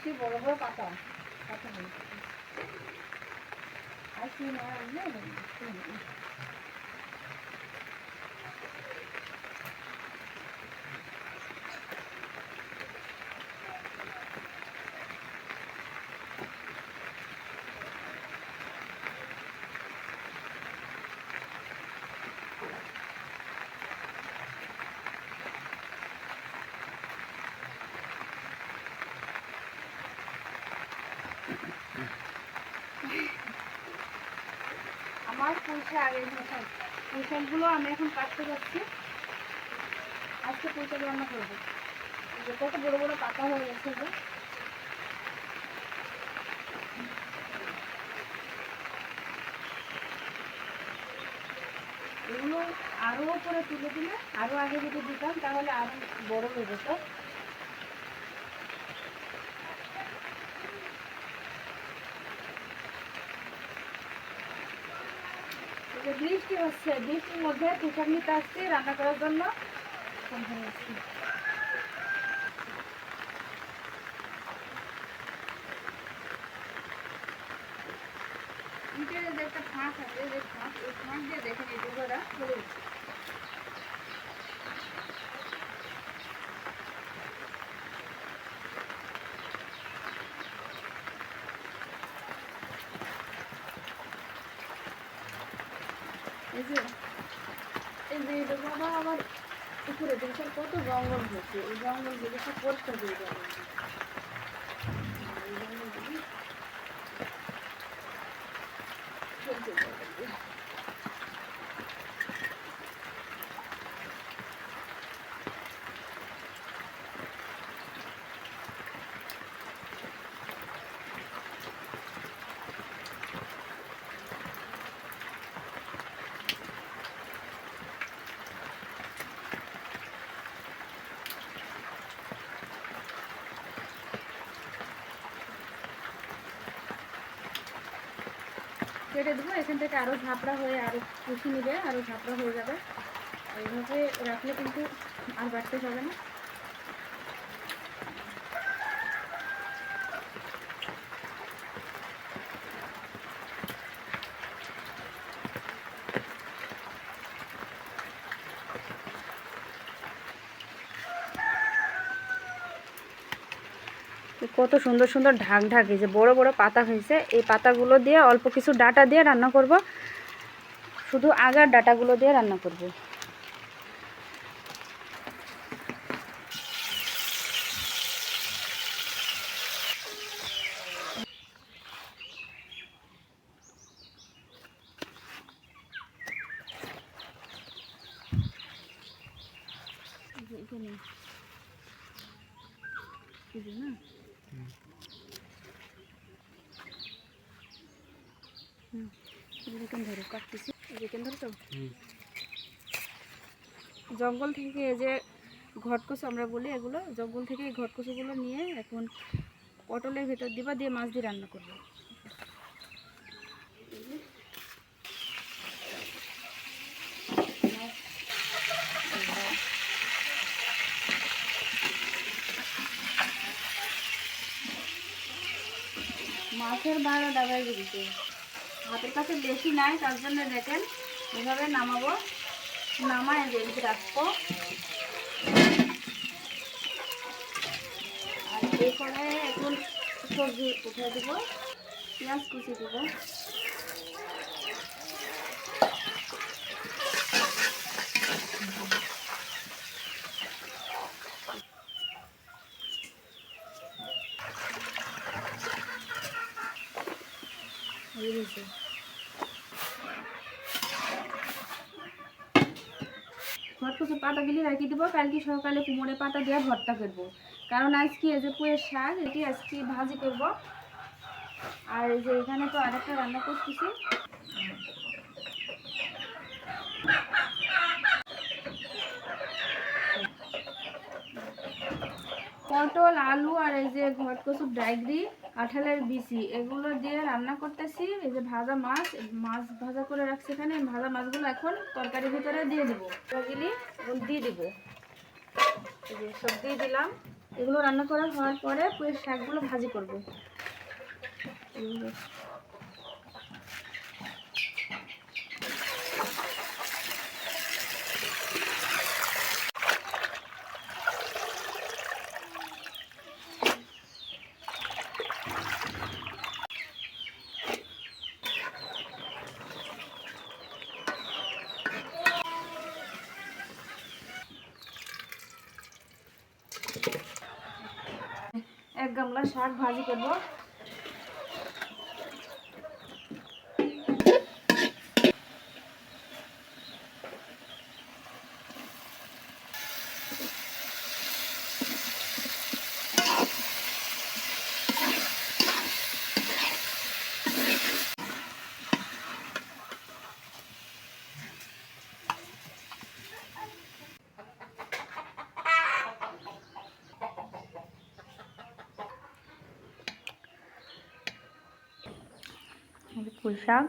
কি বড় বড় পাতা পাতা আর কি না আমার পুঁইশাকগুলো আমি এখন কাটতে যাচ্ছি। আজকে পুঁইশাক রান্না করবো। কত বড় বড় পাতা হয়ে গেছে। এগুলো আরও উপরে তুলে দিলে, আরও আগে যদি দিতাম তাহলে আরও বড় হয়ে যেত। বৃষ্টি হচ্ছে, বৃষ্টির মধ্যে পুঁইশাক নিতে আসছি রান্না করার জন্য। ইটের যে একটা ফাঁক আছে, যে ফাঁক, ওই ফাঁক দিয়ে দেখেন এই টুকরোটা চলে যাচ্ছে। এই যে এটা বাবা আবার উপরে দেখছেন কত জঙ্গল হয়েছে। এই জঙ্গলগুলো সব পরিষ্কার করে দেওয়া হয়েছে। এই জঙ্গলগুলি ফেলতে দেওয়া হবে। কেটে দেবো, এখান থেকে আরও ঝাপড়া হয়ে আরও কুচি নেবে, আরও ঝাপড়া হয়ে যাবে। এইভাবে রাখলে কিন্তু আর বাড়তে যাবে না। কত সুন্দর সুন্দর ঢাক ঢাক, এই যে বড় বড় পাতা হয়েছে। এই পাতাগুলো দিয়ে অল্প কিছু ডাটা দিয়ে রান্না করব, শুধু আগার ডাটাগুলো দিয়ে রান্না করব। ধরো কাটতেছি, ধরো। জঙ্গল থেকে যে ঘটকচু আমরা বলি, এগুলো জঙ্গল থেকে এই ঘটকচুগুলো নিয়ে এখন পটলের ভেতর দিবা, দিয়ে মাছ দিয়ে রান্না করবো। মাছের ভাড়া ডাবাই দিতে হাতের কাছে বেশি নাই, তার জন্য দেখেন এভাবে নামাবো, নামায় এদিকে রাখবো। আর এই করে এখন সবজি উঠে দেবো, পেঁয়াজ কুচি দেবো। ঘটকচুর পাতাগুলি রেখে দেবো, কালকে সকালে কুমড়ে পাতা দিয়ে ভর্তা করবো। কারণ আজকে এই যে পুঁইয়ের শাক, এটি আজকে ভাজি করব। আর এই যে এখানে তো আরেকটা রান্না করতেছি। পটল, আলু আর এই যে ঘটকচুর ডাইগরি, কাঁঠালের বিচি, এগুলো দিয়ে রান্না করতেছি। এই যে ভাজা মাছ, মাছ ভাজা করে রাখছি এখানে। ভাজা মাছগুলো এখন তরকারির ভিতরে দিয়ে দেবো, এগুলি দিয়ে দেবো। এই যে সব দিয়ে দিলাম। এগুলো রান্না করা হওয়ার পরে পুঁইয়ের শাকগুলো ভাজি করব। এক গামলা শাক ভাজি করব। পুঁই শাক